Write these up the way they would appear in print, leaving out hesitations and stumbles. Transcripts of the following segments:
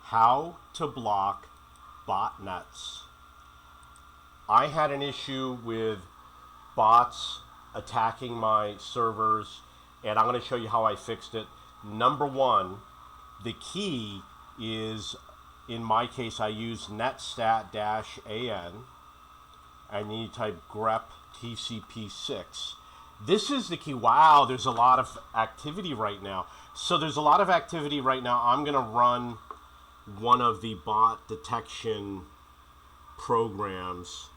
How to block botnets. I had an issue with bots attacking my servers, and I'm going to show you how I fixed it. Number one, the key is, in my case, I use netstat-an, and you type grep TCP6. This is the key. Wow, there's a lot of activity right now. So there's a lot of activity right now. I'm going to run one of the bot detection programs.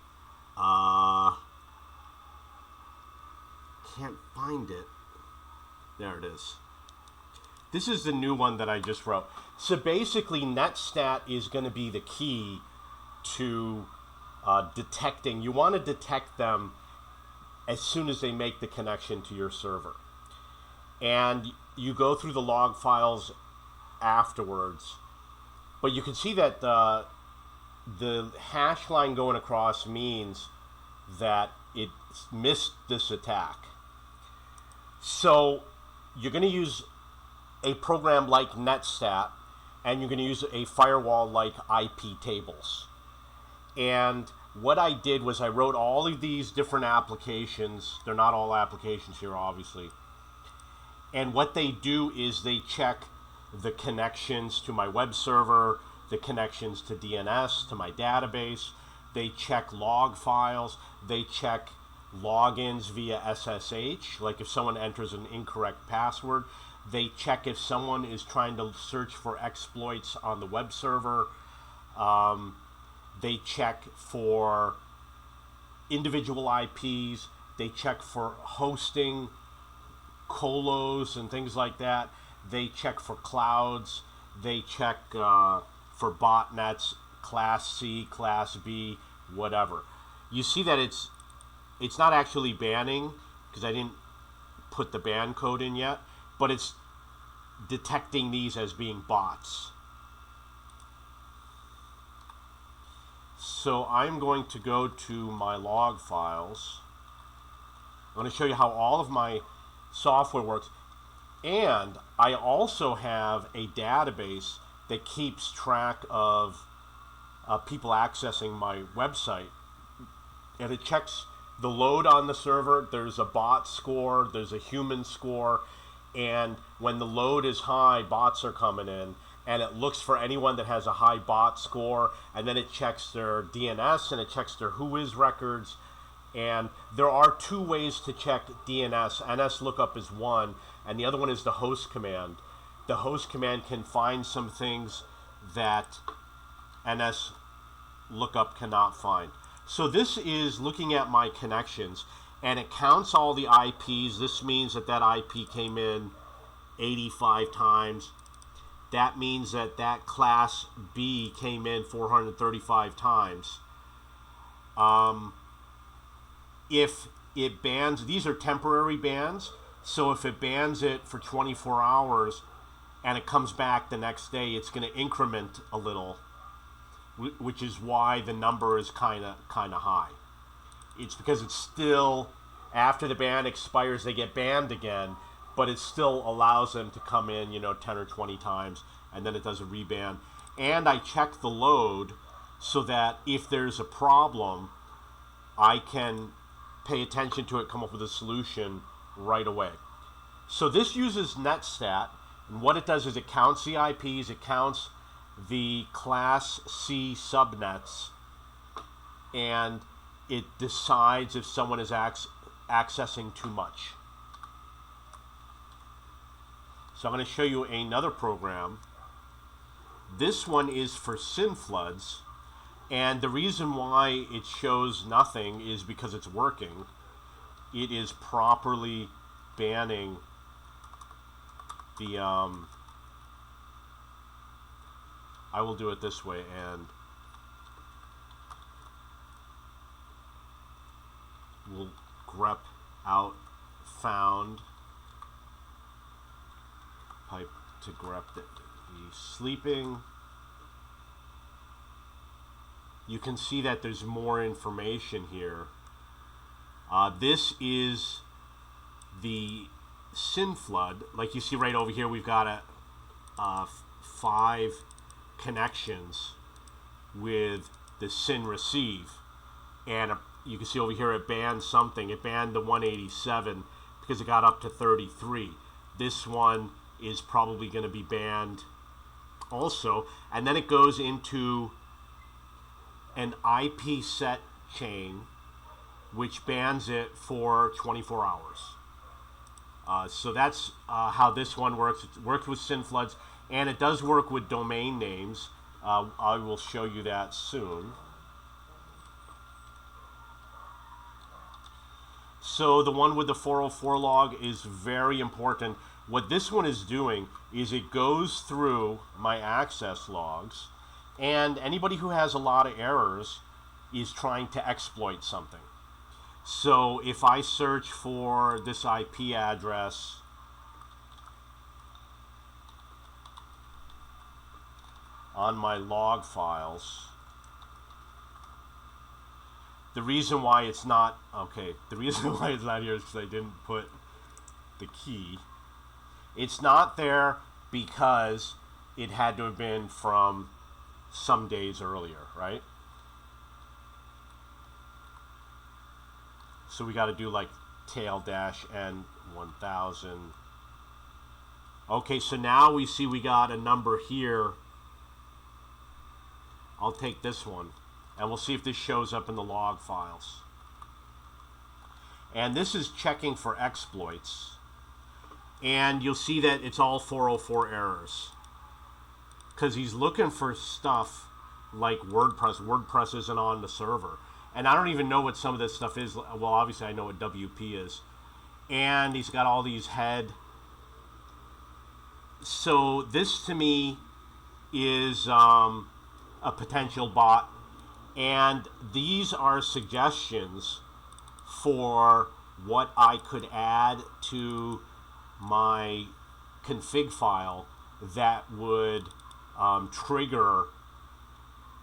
Can't find it. There it is. This is the new one that I just wrote. So basically, netstat is going to be the key to detecting. You want to detect them as soon as they make the connection to your server. And you go through the log files afterwards. But you can see that the hash line going across means that it missed this attack. So you're going to use a program like netstat, and you're going to use a firewall like IP tables. And what I did was I wrote all of these different applications. They're not all applications here, obviously. And what they do is they check the connections to my web server, the connections to DNS, to my database. They check log files. They check logins via SSH, like if someone enters an incorrect password. They check if someone is trying to search for exploits on the web server. They check for individual IPs. They check for hosting, colos, and things like that. They check for clouds. They check for botnets, class C, class B, whatever. You see that it's not actually banning, because I didn't put the ban code in yet, but it's detecting these as being bots. So I'm going to go to my log files. I'm going to show you how all of my software works. And I also have a database that keeps track of people accessing my website. And it checks the load on the server. There's a bot score, there's a human score, and when the load is high, bots are coming in, and it looks for anyone that has a high bot score, and then it checks their DNS, and it checks their whois records. And there are two ways to check DNS. NS lookup is one, and the other one is the host command. The host command can find some things that NS lookup cannot find. So this is looking at my connections, and it counts all the IPs. This means that that IP came in 85 times. That means that that class B came in 435 times. If it bans, these are temporary bans, so if it bans it for 24 hours and it comes back the next day, it's going to increment a little, which is why the number is kind of high. It's because it's still, after the ban expires, they get banned again, but it still allows them to come in, 10 or 20 times, and then it does a reban. And I check the load so that if there's a problem, I can pay attention to it, come up with a solution right away. So this uses netstat, and what it does is it counts the IPs, it counts the class C subnets, and it decides if someone is accessing too much. So I'm going to show you another program. This one is for SYN floods, and the reason why it shows nothing is because it's working. It is properly banning the I will do it this way, and we'll grep out found pipe to grep that he's sleeping. You can see that there's more information here. This is the SYN flood. Like you see right over here, we've got 5 connections with the SYN receive. And you can see over here it banned something. It banned the 187 because it got up to 33. This one is probably going to be banned also. And then it goes into an IP set chain which bans it for 24 hours. So that's how this one works. It works with SYN floods, and it does work with domain names. I will show you that soon. So the one with the 404 log is very important. What this one is doing is it goes through my access logs, and anybody who has a lot of errors is trying to exploit something. So if I search for this IP address, on my log files, the reason why it's not, the reason why it's not here is because I didn't put the key. It's not there because it had to have been from some days earlier, right? So we got to do like tail-n 1000. Okay, so now we see we got a number here. I'll take this one, and we'll see if this shows up in the log files. And this is checking for exploits. And you'll see that it's all 404 errors, because he's looking for stuff like WordPress. WordPress isn't on the server. And I don't even know what some of this stuff is. Well, obviously I know what WP is. And he's got all these head. So this to me is a potential bot. And these are suggestions for what I could add to my config file that would trigger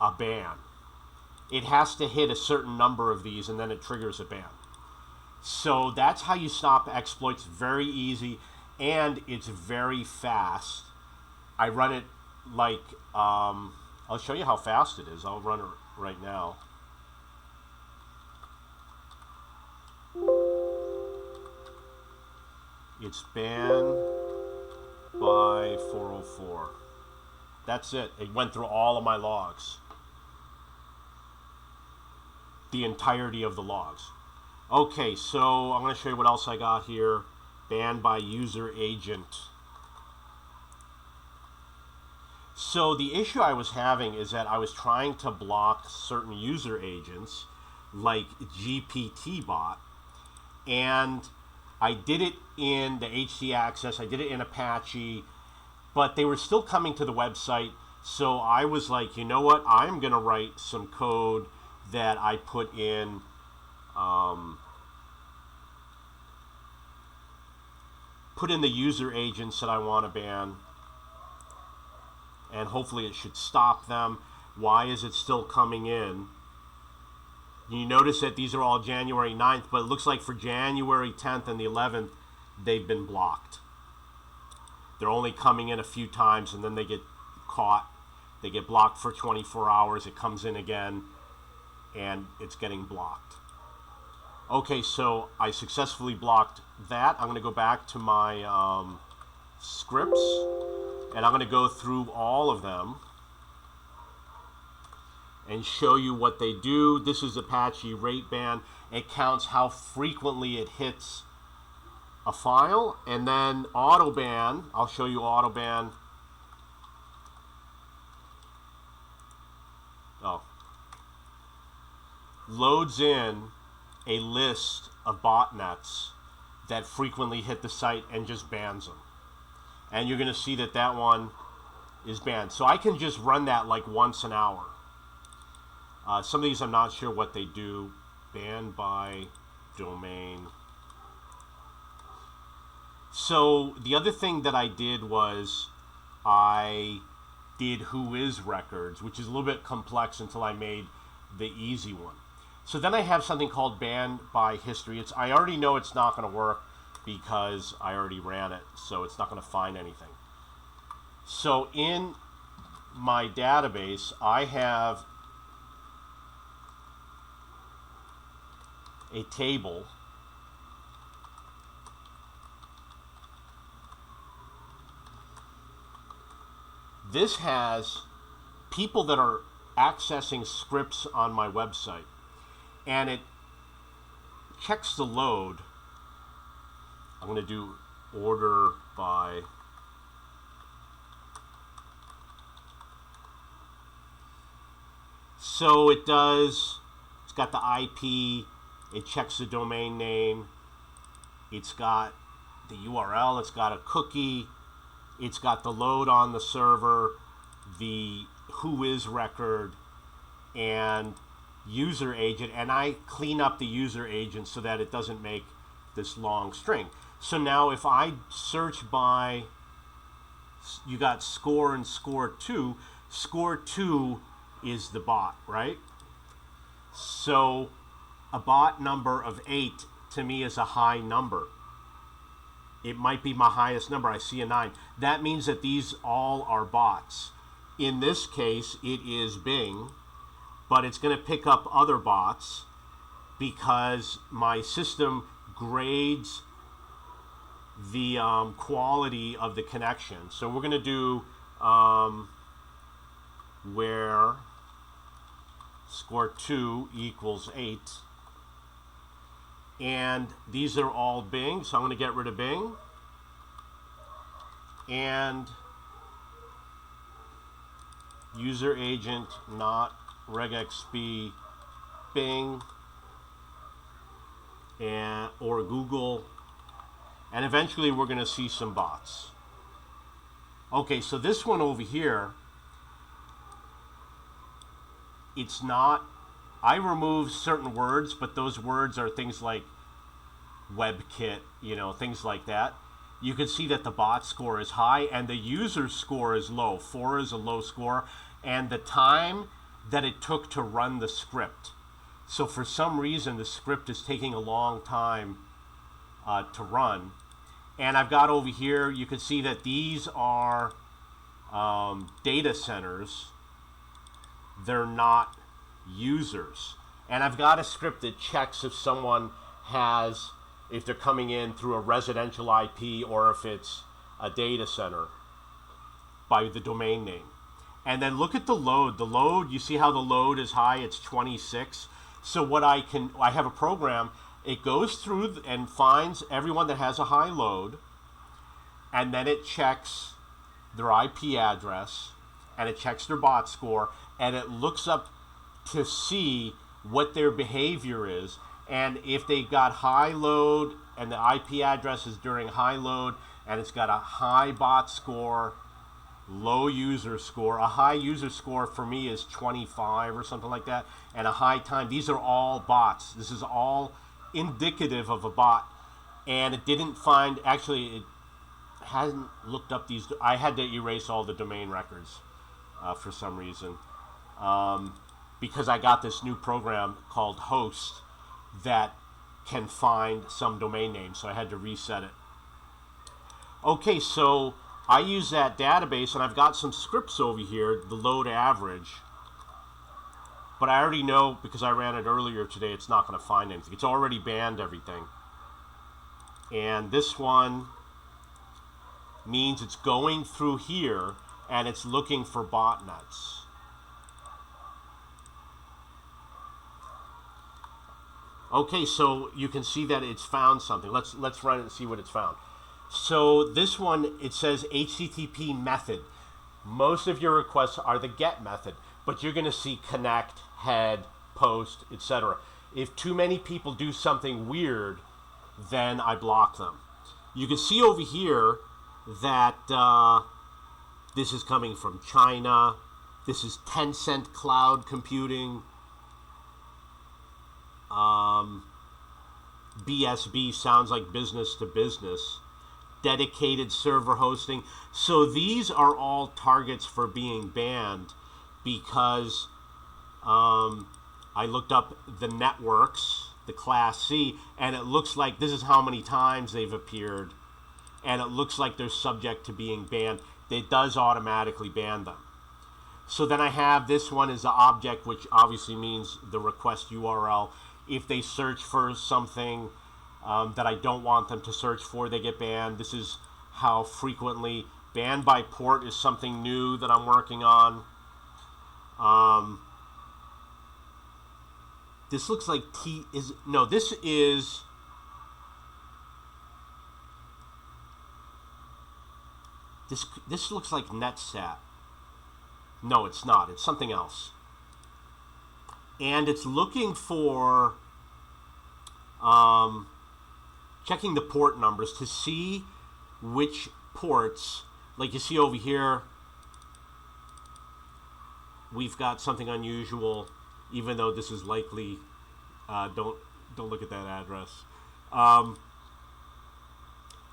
a ban. It has to hit a certain number of these and then it triggers a ban. So that's how you stop exploits. Very easy, and it's very fast. I run it like, I'll show you how fast it is. I'll run it right now. It's banned by 404. That's it. It went through all of my logs. The entirety of the logs. Okay, so I'm going to show you what else I got here. Banned by user agent. So the issue I was having is that I was trying to block certain user agents like GPTbot, and I did it in the htaccess, I did it in Apache, but they were still coming to the website. So I was like, you know what, I'm going to write some code that I put in the user agents that I want to ban, and hopefully it should stop them. Why is it still coming in? You notice that these are all January 9th, but it looks like for January 10th and the 11th, they've been blocked. They're only coming in a few times, and then they get caught. They get blocked for 24 hours. It comes in again, and it's getting blocked. Okay, so I successfully blocked that. I'm going to go back to my scripts, and I'm going to go through all of them and show you what they do. This is Apache rate ban. It counts how frequently it hits a file. And then auto ban, I'll show you auto ban. Loads in a list of botnets that frequently hit the site and just bans them. And you're going to see that that one is banned. So I can just run that like once an hour. Some of these I'm not sure what they do. Banned by domain. So the other thing that I did was I did whois records, which is a little bit complex until I made the easy one. So then I have something called banned by history. I already know it's not going to work because I already ran it, so it's not going to find anything. So in my database, I have a table this has people that are accessing scripts on my website, and it checks the load. I'm going to do order by so it does, it's got the IP, it checks the domain name, it's got the URL, it's got a cookie, it's got the load on the server, the whois record, and user agent, and I clean up the user agent so that it doesn't make this long string. So now if I search by, you got score and score 2, score 2 is the bot, right? So a bot number of 8 to me is a high number. It might be my highest number. I see a 9. That means that these all are bots. In this case, it is Bing, but it's going to pick up other bots because my system grades the quality of the connection. So we're going to do where score 2 equals 8. And these are all Bing, so I'm going to get rid of Bing. And user agent not regexp Bing and or Google, and eventually we're going to see some bots. Okay, so this one over here, it's not, I remove certain words, but those words are things like WebKit, you know, things like that. You can see that the bot score is high and the user score is low. 4 is a low score, and the time that it took to run the script. So for some reason, the script is taking a long time to run. And I've got over here, you can see that these are data centers. They're not users. And I've got a script that checks if someone has, if they're coming in through a residential IP or if it's a data center by the domain name. And then look at the load. The load, you see how the load is high? It's 26. So what I have a program, it goes through and finds everyone that has a high load, and then it checks their IP address, and it checks their bot score, and it looks up to see what their behavior is. And if they got high load and the IP address is during high load and it's got a high bot score, low user score, a high user score for me is 25 or something like that, and a high time, these are all bots. This is all indicative of a bot. And it didn't find, actually it hasn't looked up these, I had to erase all the domain records for some reason. Because I got this new program called Host that can find some domain names, so I had to reset it. Okay, so I use that database, and I've got some scripts over here, the load average, but I already know, because I ran it earlier today, it's not going to find anything. It's already banned everything. And this one means it's going through here, and it's looking for botnets. Okay, so you can see that it's found something. Let's run it and see what it's found. So this one, it says HTTP method. Most of your requests are the GET method, but you're going to see connect, head, post, etc. If too many people do something weird, then I block them. You can see over here that this is coming from China. This is Tencent Cloud Computing. BSB sounds like business to business. Dedicated server hosting. So these are all targets for being banned because I looked up the networks, the Class C, and it looks like this is how many times they've appeared, and it looks like they're subject to being banned. It does automatically ban them. So then I have this one as an object, which obviously means the request URL. If they search for something that I don't want them to search for, they get banned. This is how frequently. Banned by port is something new that I'm working on. This looks like this looks like netsat. No, it's not. It's something else. And it's looking for checking the port numbers to see which ports, like you see over here, we've got something unusual, even though this is likely, don't look at that address.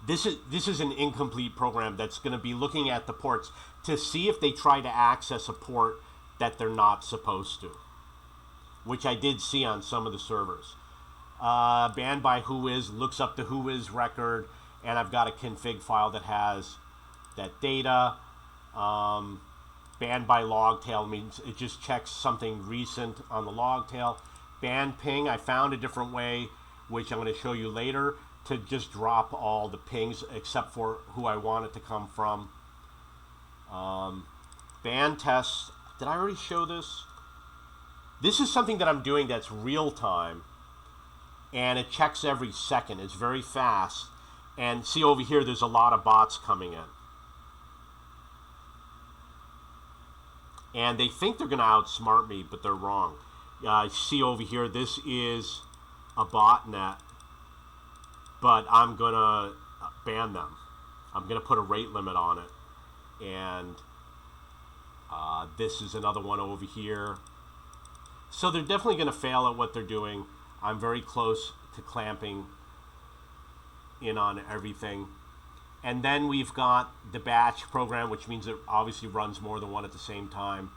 This is an incomplete program that's going to be looking at the ports to see if they try to access a port that they're not supposed to, which I did see on some of the servers. Banned by whois, looks up the whois record, and I've got a config file that has that data. Banned by logtail means it just checks something recent on the logtail. Banned ping, I found a different way, which I'm going to show you later, to just drop all the pings except for who I want it to come from. Band tests, did I already show this? This is something that I'm doing that's real time, and it checks every second. It's very fast. And see over here, there's a lot of bots coming in. And they think they're going to outsmart me, but they're wrong. See over here, this is a botnet, but I'm going to ban them. I'm going to put a rate limit on it. And this is another one over here. So they're definitely going to fail at what they're doing. I'm very close to clamping in on everything. And then we've got the batch program, which means it obviously runs more than one at the same time.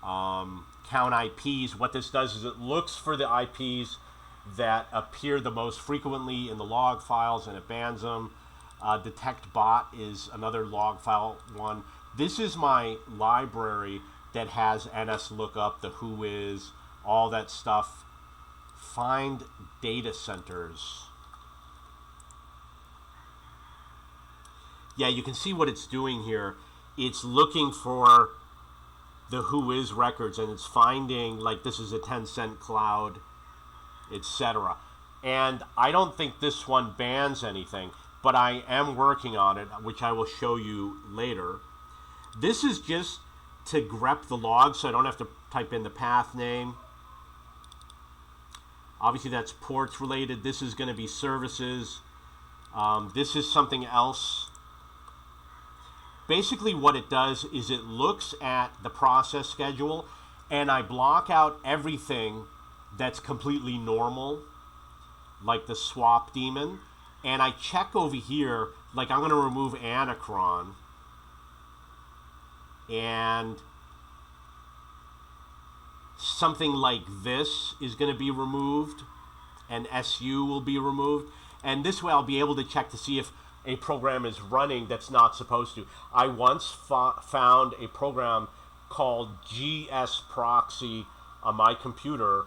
Count IPs. What this does is it looks for the IPs that appear the most frequently in the log files, and it bans them. Detect bot is another log file one. This is my library that has NSLOOKUP, the whois, all that stuff. Find data centers. Yeah, you can see what it's doing here. It's looking for the whois records, and it's finding, like, this is a 10-cent cloud, etc. And I don't think this one bans anything, but I am working on it, which I will show you later. This is just to grep the log, so I don't have to type in the path name. Obviously, that's ports related. This is going to be services. This is something else. Basically, what it does is it looks at the process schedule, and I block out everything that's completely normal, like the swap daemon, and I check over here, like I'm going to remove Anacron, and something like this is going to be removed, and SU will be removed, and this way I'll be able to check to see if a program is running that's not supposed to. I once found a program called GS Proxy on my computer,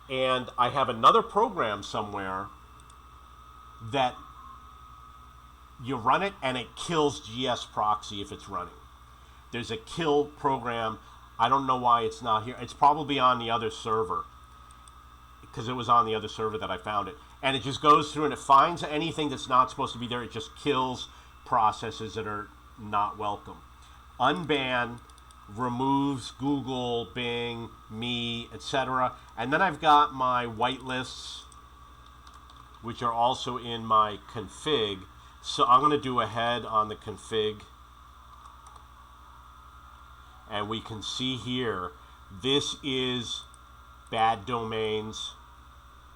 and I have another program somewhere that you run it and it kills GS Proxy if it's running. There's a kill program. I don't know why it's not here. It's probably on the other server, because it was on the other server that I found it. And it just goes through and it finds anything that's not supposed to be there. It just kills processes that are not welcome. Unban removes Google, Bing, me, etc. And then I've got my whitelists, which are also in my config. So I'm going to do a head on the config. And we can see here, this is bad domains.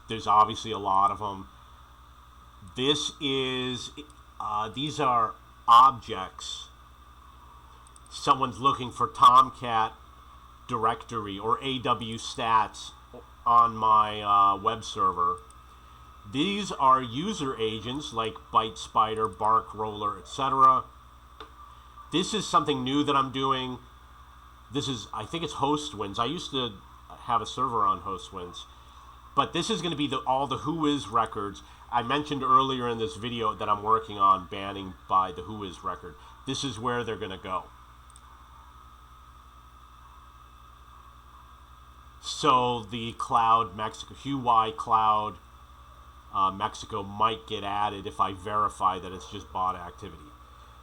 There's obviously a lot of them. This is, these are objects. Someone's looking for Tomcat directory or AW stats on my web server. These are user agents like Byte Spider, Bark Roller, etc. This is something new that I'm doing. this is, I think it's Hostwinds. I used to have a server on Hostwinds. But this is going to be all the Whois records. I mentioned earlier in this video that I'm working on banning by the Whois record. This is where they're going to go. So the Cloud Mexico, HUI Cloud Mexico might get added if I verify that it's just bot activity.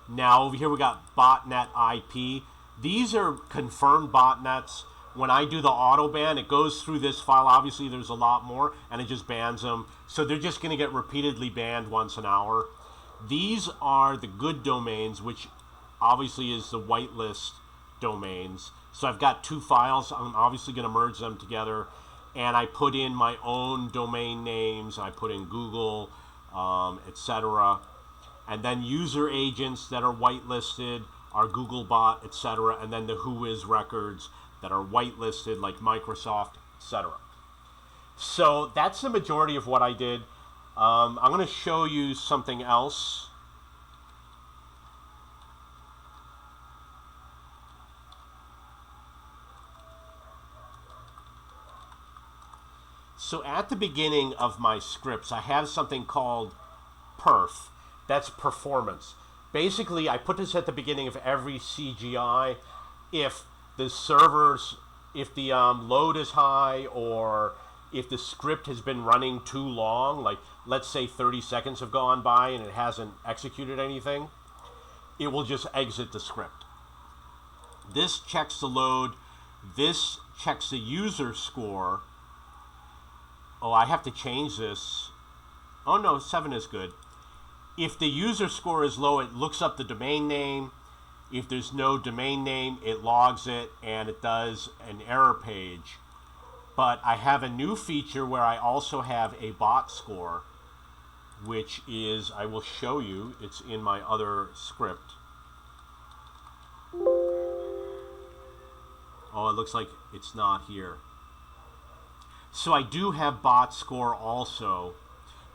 Now over here we got botnet IP. These are confirmed botnets. When I do the auto ban, it goes through this file. Obviously, there's a lot more, and it just bans them. So they're just going to get repeatedly banned once an hour. These are the good domains, which obviously is the whitelist domains. So I've got two files. I'm obviously going to merge them together. And I put in my own domain names. I put in Google, etc. And then user agents that are whitelisted are Googlebot, etc. And then the Whois records that are whitelisted like Microsoft, etc. So that's the majority of what I did. I'm going to show you something else. So at the beginning of my scripts, I have something called perf. That's performance. Basically, I put this at the beginning of every CGI. If the servers, if the load is high, or if the script has been running too long, like let's say 30 seconds have gone by and it hasn't executed anything, it will just exit the script. This checks the load. This checks the user score. Oh, I have to change this. Oh no, 7 is good. If the user score is low, it looks up the domain name. If there's no domain name, it logs it and it does an error page. But I have a new feature where I also have a bot score, which is, I will show you, it's in my other script. Oh, it looks like it's not here. So I do have bot score also.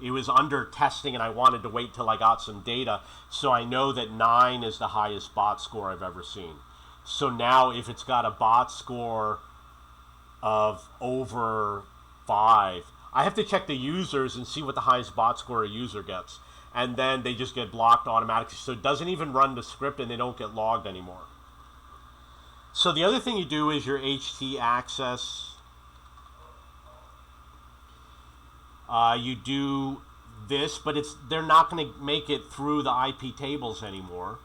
It was under testing and I wanted to wait till I got some data, so I know that 9 is the highest bot score I've ever seen. So now if it's got a bot score of over 5, I have to check the users and see what the highest bot score a user gets. And then they just get blocked automatically. So it doesn't even run the script and they don't get logged anymore. So the other thing you do is your HT access. You do this, but they're not going to make it through the IP tables anymore.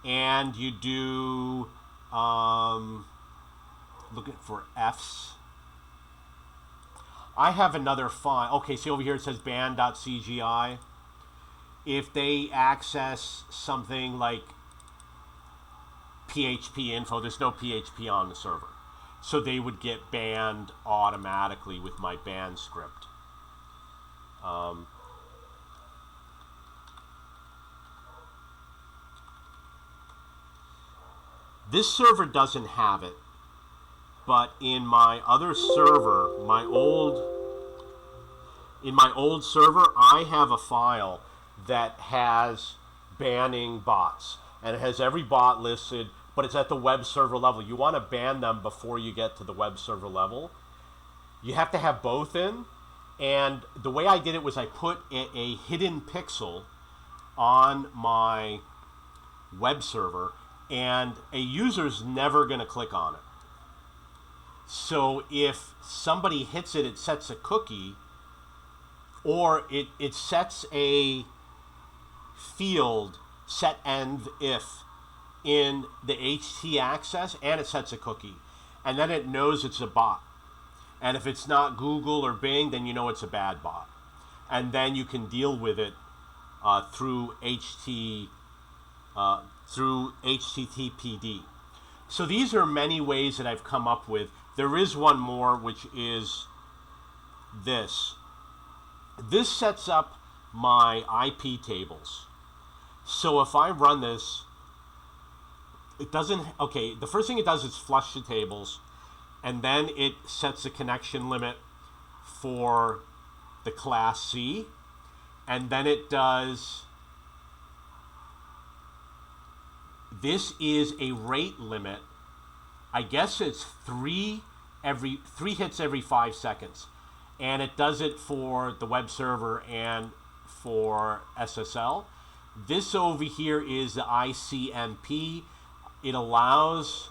And you do, looking for Fs. I have another file. Okay, see over here it says ban.cgi. If they access something like PHP info, there's no PHP on the server. So they would get banned automatically with my ban script. This server doesn't have it, but in my other server, in my old server, I have a file that has banning bots, and it has every bot listed, but it's at the web server level. You want to ban them before you get to the web server level. You have to have both in. And the way I did it was I put a hidden pixel on my web server, and a user's never going to click on it. So if somebody hits it, it sets a cookie, or it sets a field set end if in the HT access, and it sets a cookie. And then it knows it's a bot. And if it's not Google or Bing, then you know it's a bad bot. And then you can deal with it through HTTPD. So these are many ways that I've come up with. There is one more, which is this. This sets up my IP tables. So if I run this, it doesn't, okay, the first thing it does is flush the tables. And then it sets a connection limit for the class C. And then it does, this is a rate limit I guess it's three hits every 5 seconds, and it does it for the web server and for SSL. This over here is the ICMP. It allows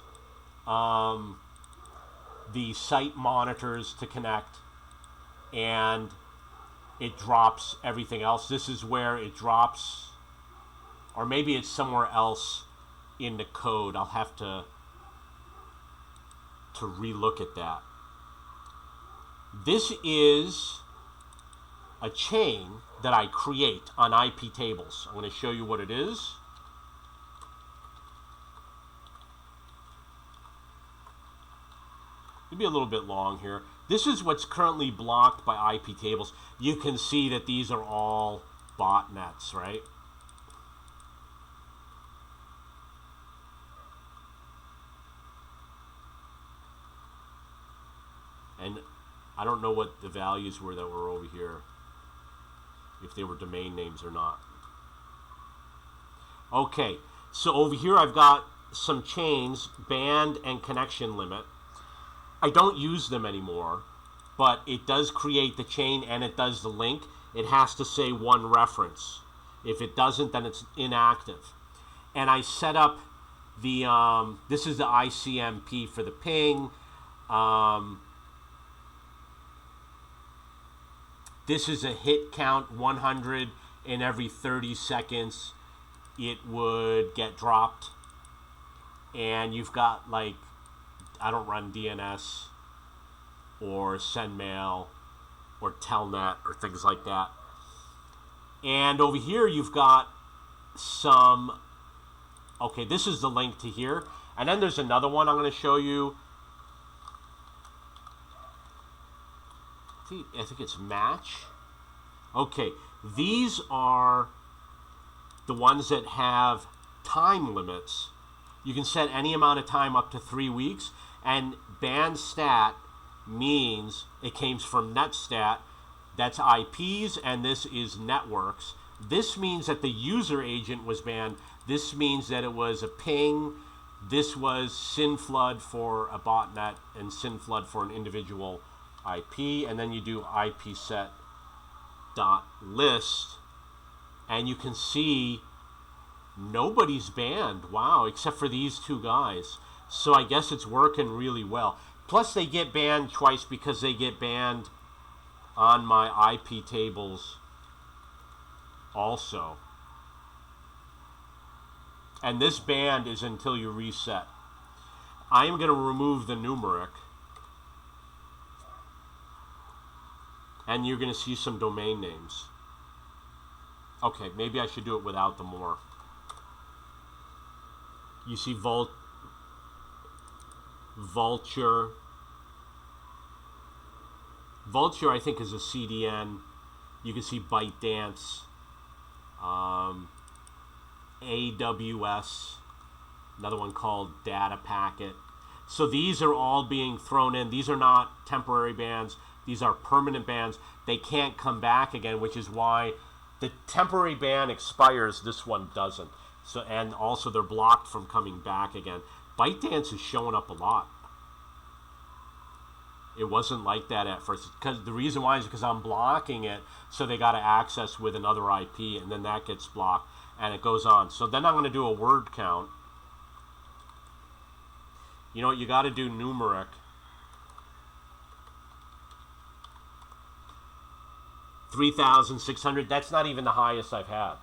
the site monitors to connect, and it drops everything else. This is where it drops, or maybe it's somewhere else in the code. I'll have to relook at that. This is a chain that I create on IP tables. I'm going to show you what it is. It'll be a little bit long here. This is what's currently blocked by IP tables. You can see that these are all botnets, right? And I don't know what the values were that were over here, if they were domain names or not. Okay, so over here I've got some chains, band and connection limit. I don't use them anymore, but it does create the chain and it does the link. It has to say one reference. If it doesn't, then it's inactive. And I set up the, this is the ICMP for the ping. This is a hit count, 100 in every 30 seconds it would get dropped. And you've got, like, I don't run DNS or SendMail or Telnet or things like that. And over here you've got some, okay, this is the link to here. And then there's another one I'm going to show you. I think it's match. Okay, these are the ones that have time limits. You can set any amount of time up to 3 weeks, and band stat means it came from netstat. That's IPs, and this is networks. This means that the user agent was banned. This means that it was a ping. This was SYNFlood for a botnet and SYNFlood for an individual IP, and then you do ipset.list, and you can see nobody's banned. Wow, except for these two guys. So I guess it's working really well. Plus they get banned twice because they get banned on my IP tables also. And this band is until you reset. I am going to remove the numeric, and you're going to see some domain names. Okay, maybe I should do it without the more. You see Vulture. Vulture, I think, is a CDN. You can see ByteDance, AWS, another one called Data Packet. So these are all being thrown in. These are not temporary bans. These are permanent bans. They can't come back again, which is why the temporary ban expires. This one doesn't. So, and also they're blocked from coming back again. ByteDance is showing up a lot. It wasn't like that at first. Because the reason why is because I'm blocking it, so they got to access with another IP, and then that gets blocked, and it goes on. So then I'm going to do a word count. You know what? You got to do numeric. 3,600. That's not even the highest I've had.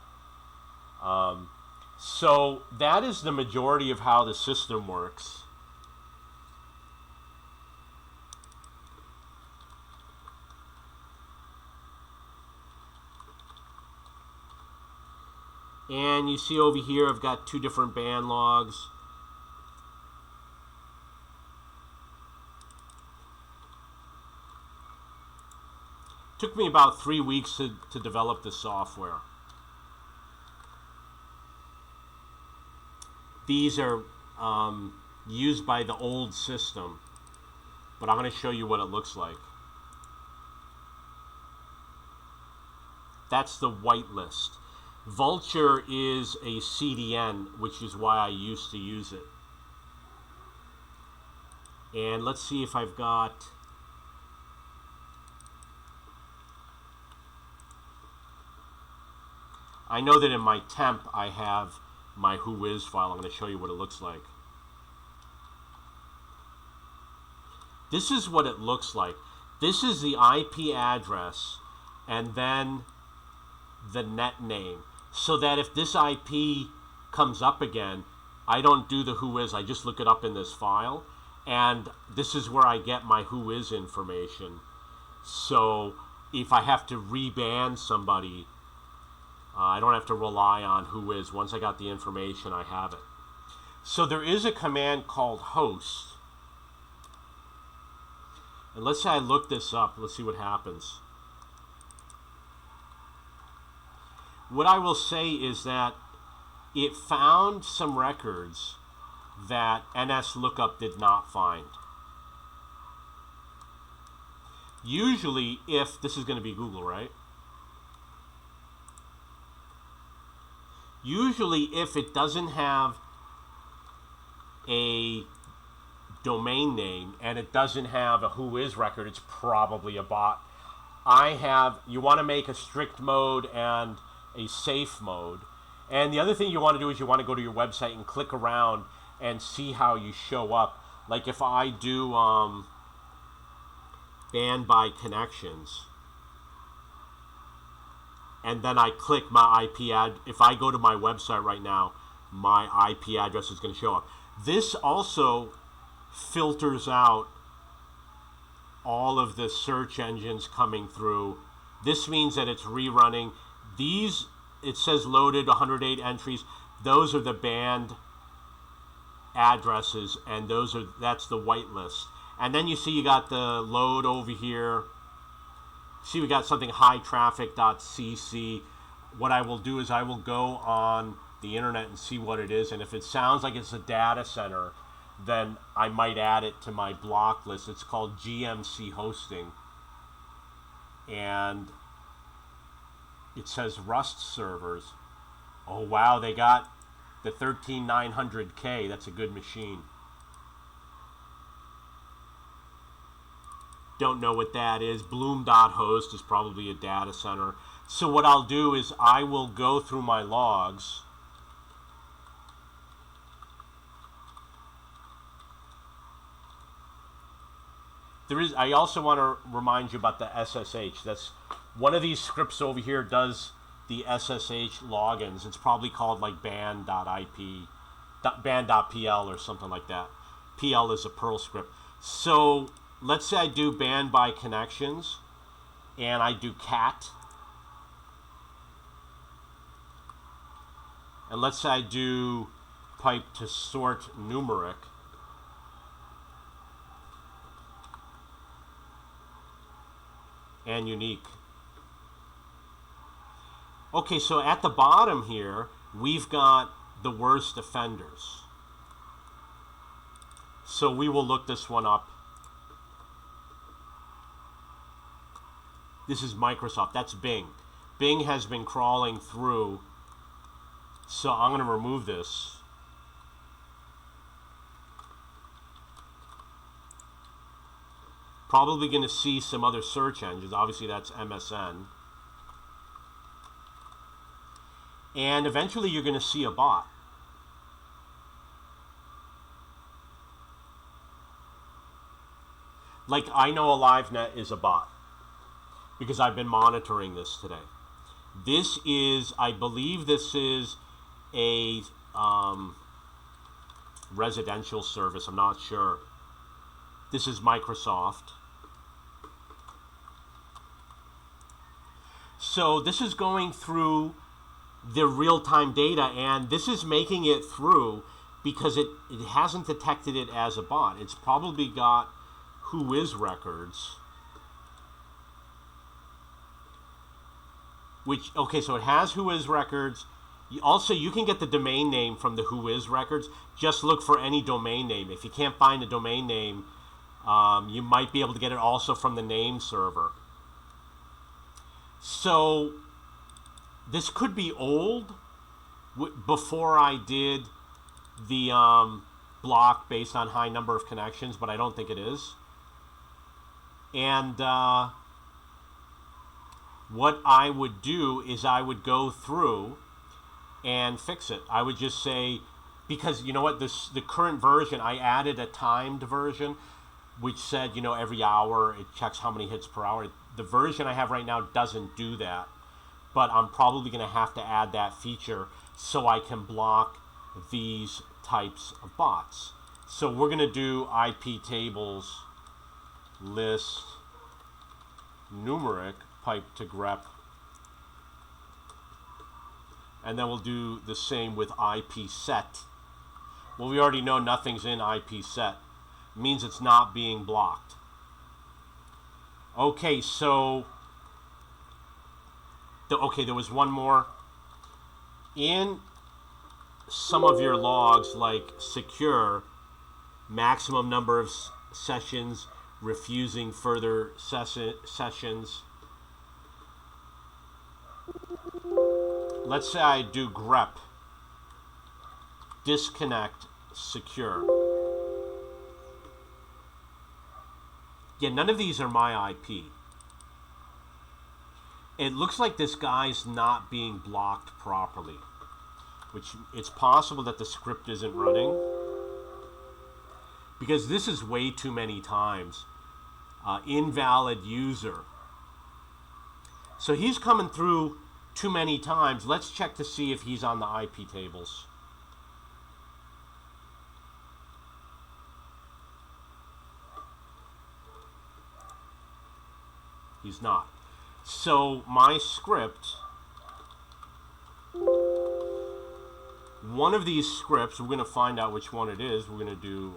So that is the majority of how the system works. And you see over here I've got two different ban logs. Took me about 3 weeks to develop the software. These are used by the old system, but I'm going to show you what it looks like. That's the whitelist. Vulture is a CDN, which is why I used to use it. And let's see if I've got... I know that in my temp I have my whois file. I'm going to show you what it looks like. This is what it looks like. This is the IP address and then the net name. So that if this IP comes up again, I don't do the whois, I just look it up in this file. And this is where I get my whois information. So if I have to reban somebody, I don't have to rely on whois. Once I got the information, I have it. So there is a command called host. And let's say I look this up. Let's see what happens. What I will say is that it found some records that NSLOOKUP did not find. Usually, if this is going to be Google, right? Usually, if it doesn't have a domain name and it doesn't have a whois record, it's probably a bot. You want to make a strict mode and a safe mode. And the other thing you want to do is you want to go to your website and click around and see how you show up. Like if I do ban by connections, and then I click my IP ad. If I go to my website right now, my IP address is going to show up. This also filters out all of the search engines coming through. This means that it's rerunning. These, it says loaded 108 entries. Those are the banned addresses, and that's the whitelist. And then you see you got the load over here. See, we got something hightraffic.cc. What I will do is I will go on the internet and see what it is, and if it sounds like it's a data center, then I might add it to my block list. It's called GMC hosting, and it says Rust servers. Oh wow, they got the 13900K. That's a good machine. Don't know what that is. Bloom.host is probably a data center. So what I'll do is I will go through my logs. I also want to remind you about the SSH. That's one of these scripts over here does the SSH logins. It's probably called like ban.ip, ban.pl or something like that. PL is a Perl script. So let's say I do ban by connections and I do cat. And let's say I do pipe to sort numeric. And unique. Okay, so at the bottom here, we've got the worst offenders. So we will look this one up. This is Microsoft. That's Bing. Bing has been crawling through. So I'm going to remove this. Probably going to see some other search engines. Obviously, that's MSN. And eventually, you're going to see a bot. Like, I know AliveNet is a bot because I've been monitoring this today. This is, I believe this is a residential service. I'm not sure. This is Microsoft. So this is going through the real-time data, and this is making it through because it hasn't detected it as a bot. It's probably got whois records. Okay, so it has whois records. Also, you can get the domain name from the whois records. Just look for any domain name. If you can't find a domain name, you might be able to get it also from the name server. So this could be old before I did the blocked based on high number of connections, but I don't think it is. And what I would do is I would go through and fix it. I would just say, because you know what, the current version, I added a timed version, which said, every hour it checks how many hits per hour. The version I have right now doesn't do that, but I'm probably going to have to add that feature so I can block these types of bots. So we're going to do IP tables list numeric pipe to grep, and then we'll do the same with IP set. Well, we already know nothing's in IP set. It means it's not being blocked. Okay, so there was one more. In some of your logs, like secure, maximum number of sessions, refusing further sessions. Let's say I do grep, disconnect, secure. Yeah, none of these are my IP. It looks like this guy's not being blocked properly, which it's possible that the script isn't running, because this is way too many times. Invalid user. So he's coming through too many times. Let's check to see if he's on the IP tables. He's not. So my script, one of these scripts, we're going to find out which one it is. We're going to do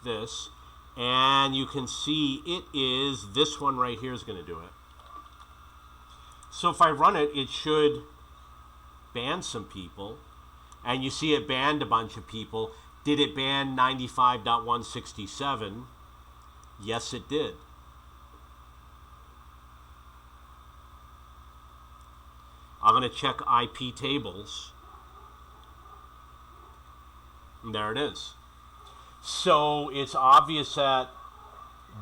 this, and you can see it is this one right here is going to do it. So if I run it, it should ban some people, and you see it banned a bunch of people. Did it ban 95.167? Yes, it did. I'm going to check IP tables. And there it is. So it's obvious that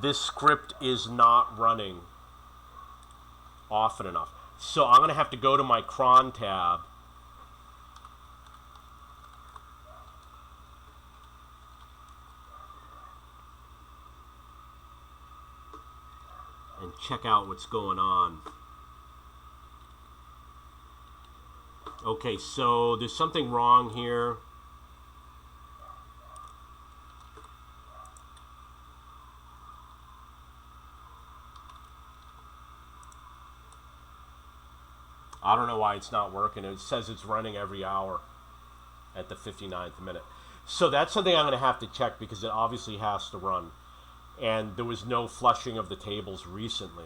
this script is not running often enough. So I'm going to have to go to my cron tab and check out what's going on. Okay, so there's something wrong here. I don't know why it's not working. It says it's running every hour at the 59th minute. So that's something I'm going to have to check, because it obviously has to run. And there was no flushing of the tables recently.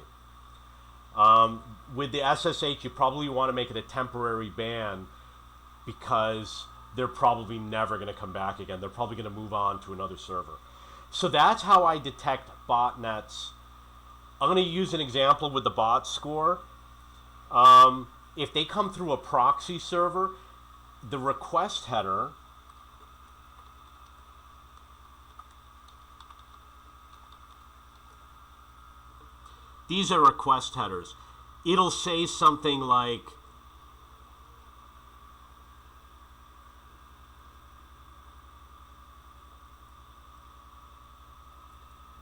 With the SSH, you probably want to make it a temporary ban, because they're probably never going to come back again. They're probably going to move on to another server. So that's how I detect botnets. I'm going to use an example with the bot score. If they come through a proxy server, the request header these are request headers. It'll say something like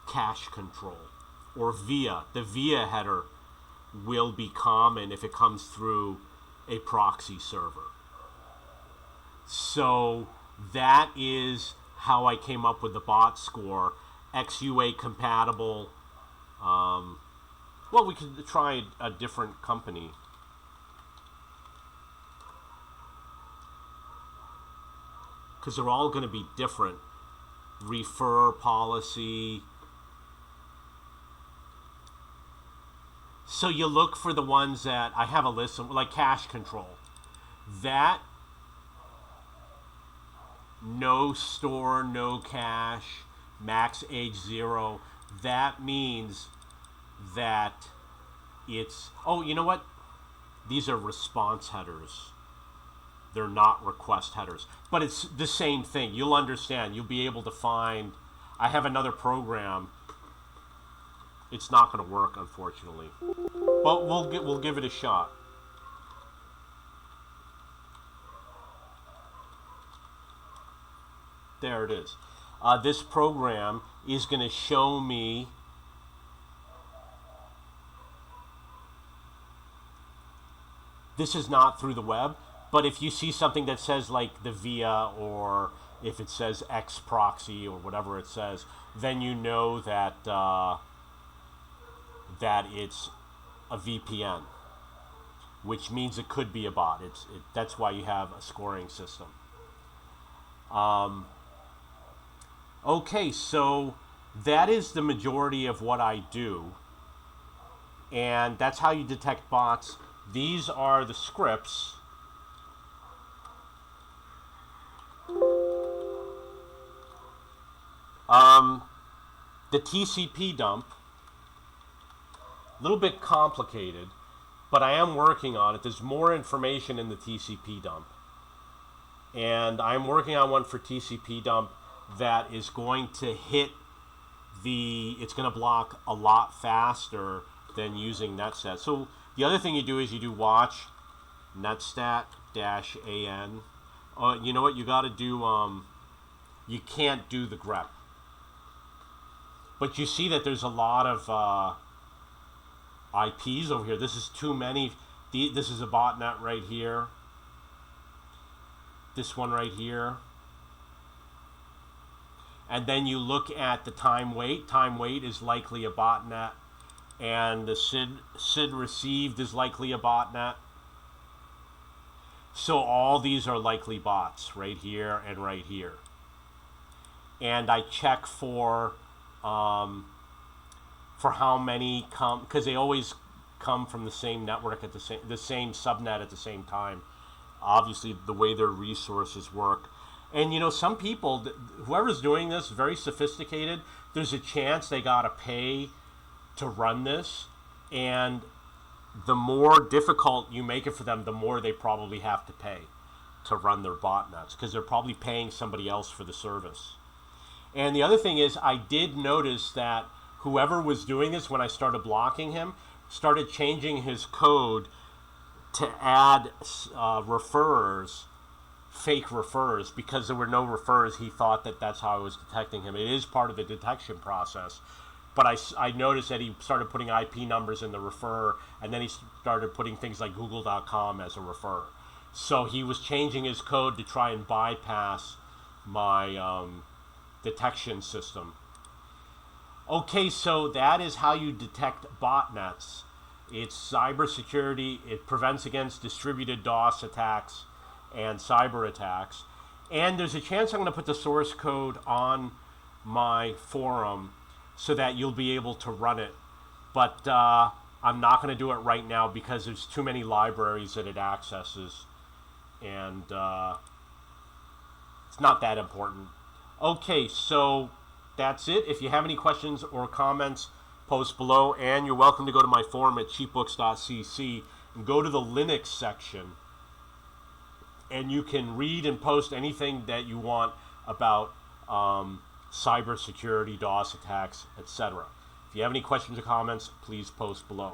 cache control or via. The via header will be common if it comes through a proxy server. So that is how I came up with the bot score. XUA compatible. Well, we could try a different company. Because they're all going to be different. Refer policy. So you look for the ones that I have a list of, like cache control. That no store, no cache, max age 0. That means that it's, oh, you know what? These are response headers. they're not request headers. But it's the same thing. You'll understand. You'll be able to find. I have another program. It's not going to work, unfortunately, but we'll give it a shot. There it is. This program is going to show me this is not through the web, but if you see something that says like the VIA, or if it says X proxy or whatever it says, then you know that that it's a VPN, which means it could be a bot. That's why you have a scoring system. Okay, so that is the majority of what I do, and that's how you detect bots. These are the scripts. The TCP dump, a little bit complicated, but I am working on it. There's more information in the TCP dump, and I'm working on one for TCP dump that is going to hit it's going to block a lot faster than using netstat. So the other thing you do is you do watch netstat-an. You know what you got to do? You can't do the grep, but you see that there's a lot of IPs over here. This is too many. This is a botnet right here. This one right here. And then you look at the time wait. Time wait is likely a botnet. And the SID received is likely a botnet. So all these are likely bots right here and right here. And I check for how many come, because they always come from the same network at the same subnet at the same time. Obviously, the way their resources work. And you know, some people, whoever's doing this, very sophisticated. There's a chance they gotta pay to run this, and the more difficult you make it for them, the more they probably have to pay to run their botnets, because they're probably paying somebody else for the service. And the other thing is, I did notice that whoever was doing this, when I started blocking him, started changing his code to add referrers, fake referrers, because there were no referrers. He thought that that's how I was detecting him. It is part of the detection process. But I noticed that he started putting IP numbers in the referrer, and then he started putting things like google.com as a referrer. So he was changing his code to try and bypass my detection system. Okay, so that is how you detect botnets. It's cybersecurity. It prevents against distributed DOS attacks and cyber attacks. And there's a chance I'm going to put the source code on my forum so that you'll be able to run it. But I'm not going to do it right now because there's too many libraries that it accesses. And it's not that important. Okay, so that's it. If you have any questions or comments, post below. And you're welcome to go to my forum at cheapbooks.cc and go to the Linux section. And you can read and post anything that you want about cybersecurity, DOS attacks, etc. If you have any questions or comments, please post below.